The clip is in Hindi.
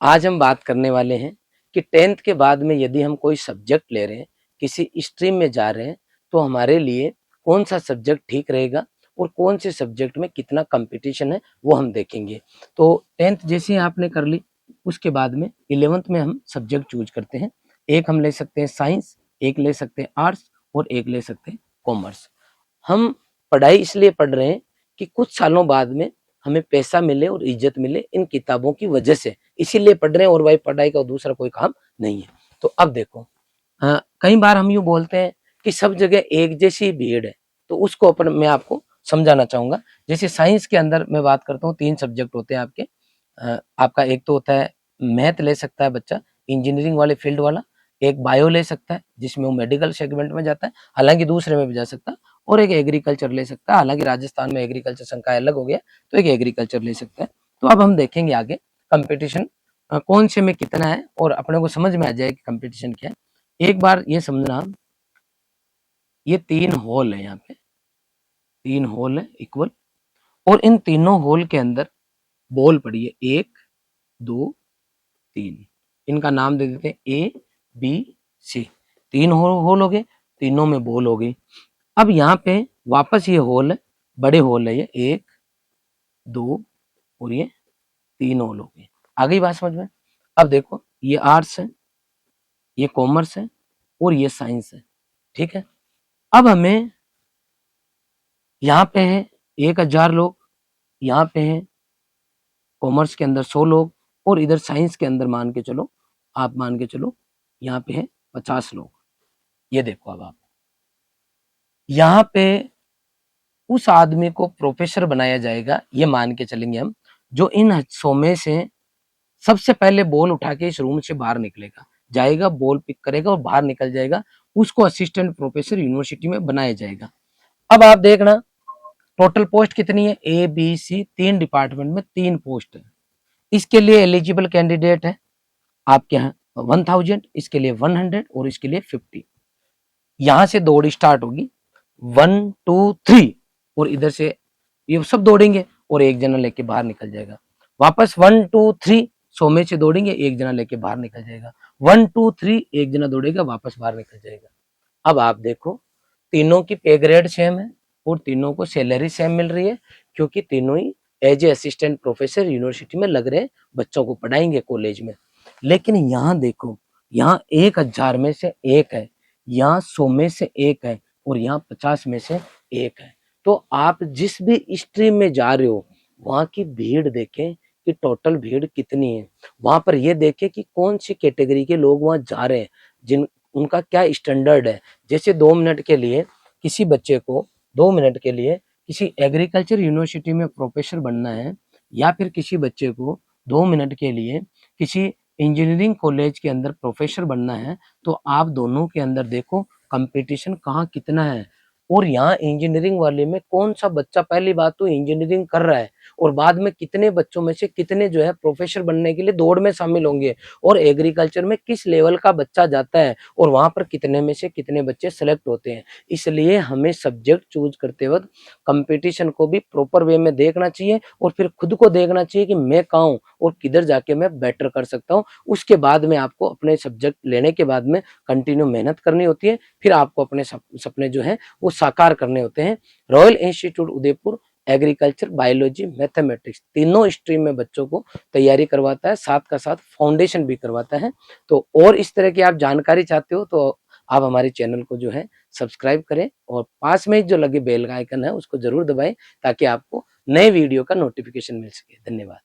आज हम बात करने वाले हैं कि 10th के बाद में यदि हम कोई सब्जेक्ट ले रहे हैं, किसी स्ट्रीम में जा रहे हैं, तो हमारे लिए कौन सा सब्जेक्ट ठीक रहेगा और कौन से सब्जेक्ट में कितना कंपटीशन है वो हम देखेंगे। तो 10th जैसे ही आपने कर ली, उसके बाद में 11th में हम सब्जेक्ट चूज करते हैं। एक हम ले सकते हैं साइंस, एक ले सकते हैं आर्ट्स और एक ले सकते हैं कॉमर्स। हम पढ़ाई इसलिए पढ़ रहे हैं कि कुछ सालों बाद में हमें पैसा मिले और इज्जत मिले इन किताबों की वजह से, इसीलिए पढ़ रहे हैं। और भाई पढ़ाई का दूसरा कोई काम नहीं है। तो अब देखो, कई बार हम यूँ बोलते हैं कि सब जगह एक जैसी भीड़ है, तो उसको अपन मैं आपको समझाना चाहूंगा। जैसे साइंस के अंदर मैं बात करता हूँ, 3 सब्जेक्ट होते हैं आपके। आपका एक तो होता है मैथ ले सकता है बच्चा, इंजीनियरिंग वाले फील्ड वाला। एक बायो ले सकता है जिसमें वो मेडिकल सेगमेंट में जाता है, हालांकि दूसरे में भी जा सकता है। और एक एग्रीकल्चर ले सकता है, हालांकि राजस्थान में एग्रीकल्चर संकाय अलग हो गया, तो एक एग्रीकल्चर ले सकता है। तो अब हम देखेंगे आगे कंपटीशन कौन से में कितना है और अपने को समझ में आ जाए कि कंपटीशन क्या है। एक बार ये समझना, ये 3 होल है, यहाँ पे 3 होल है इक्वल, और इन तीनों होल के अंदर बॉल पड़ी है 1 2 3। इनका नाम दे देते हैं ए बी सी। 3 होल हो गए, तीनों में बॉल हो गई। अब यहाँ पे वापस ये होल है, बड़े होल है, ये 1 2 और ये 3 होल हो गए। आ गई बात समझ में? अब देखो, ये आर्ट्स है, ये कॉमर्स है और ये साइंस है, ठीक है। अब हमें यहाँ पे है 1000 लोग, यहाँ पे है कॉमर्स के अंदर 100 लोग, और इधर साइंस के अंदर मान के चलो, आप मान के चलो यहाँ पे है 50 लोग। ये देखो, अब आप यहाँ पे उस आदमी को प्रोफेसर बनाया जाएगा, ये मान के चलेंगे हम, जो इन 100 में से सबसे पहले बॉल उठा के इस रूम से बाहर निकलेगा, जाएगा, बॉल पिक करेगा और बाहर निकल जाएगा। उसको असिस्टेंट प्रोफेसर यूनिवर्सिटी में बनाया जाएगा। अब आप देखना, टोटल पोस्ट कितनी है? ए बी सी, 3 डिपार्टमेंट में 3 पोस्ट है। इसके लिए एलिजिबल कैंडिडेट है आपके यहाँ 1000, इसके लिए 100 और इसके लिए 50। यहां से दौड़ स्टार्ट होगी 1 2 3, और इधर से ये सब दौड़ेंगे और एक जना लेके बाहर निकल जाएगा। वापस 1 2 3, 100 में से दौड़ेंगे, एक जना लेके बाहर निकल जाएगा। 1 2 3, एक जना दौड़ेगा, वापस बाहर निकल जाएगा। अब आप देखो, तीनों की पे ग्रेड सेम है और तीनों को सैलरी सेम मिल रही है, क्योंकि तीनों ही as a assistant professor university में लग रहे हैं, बच्चों को पढ़ाएंगे कॉलेज में। लेकिन यहाँ देखो, यहाँ 1000 में से एक है, यहाँ 100 में से एक है और यहाँ 50 में से एक है। तो आप जिस भी स्ट्रीम में जा रहे हो, वहां की भीड़ देखें कि टोटल भीड़ कितनी है। वहां पर ये देखें कि कौन सी कैटेगरी के लोग वहां जा रहे हैं, जिन उनका क्या स्टैंडर्ड है। जैसे 2 मिनट के लिए किसी बच्चे को 2 मिनट के लिए किसी एग्रीकल्चर यूनिवर्सिटी में प्रोफेसर बनना है, या फिर किसी बच्चे को 2 मिनट के लिए किसी इंजीनियरिंग कॉलेज के अंदर प्रोफेसर बनना है, तो आप दोनों के अंदर देखो कंपटीशन कहाँ कितना है। और यहाँ इंजीनियरिंग वाले में कौन सा बच्चा पहली बात तो इंजीनियरिंग कर रहा है, और बाद में कितने बच्चों में से कितने जो है प्रोफेसर बनने के लिए दौड़ में शामिल होंगे, और एग्रीकल्चर में किस लेवल का बच्चा जाता है और वहां पर कितने में से कितने बच्चे सेलेक्ट होते हैं। इसलिए हमें सब्जेक्ट चूज करते वक्त कंपटीशन को भी प्रॉपर वे में देखना चाहिए, और फिर खुद को देखना चाहिए कि मैं कहाँ हूँ और किधर जाके मैं बेटर कर सकता हूँ। उसके बाद में आपको अपने सब्जेक्ट लेने के बाद में कंटिन्यू मेहनत करनी होती है, फिर आपको अपने सपने जो है वो साकार करने होते हैं। Royal institute Udaipur agriculture, biology, mathematics, तीनों स्ट्रीम में बच्चों को तैयारी करवाता है, साथ का साथ फाउंडेशन भी करवाता है। तो और इस तरह की आप जानकारी चाहते हो तो आप हमारे चैनल को जो है सब्सक्राइब करें, और पास में जो लगे बेल का आइकन है उसको जरूर दबाएं, ताकि आपको नए वीडियो का नोटिफिकेशन मिल सके। धन्यवाद।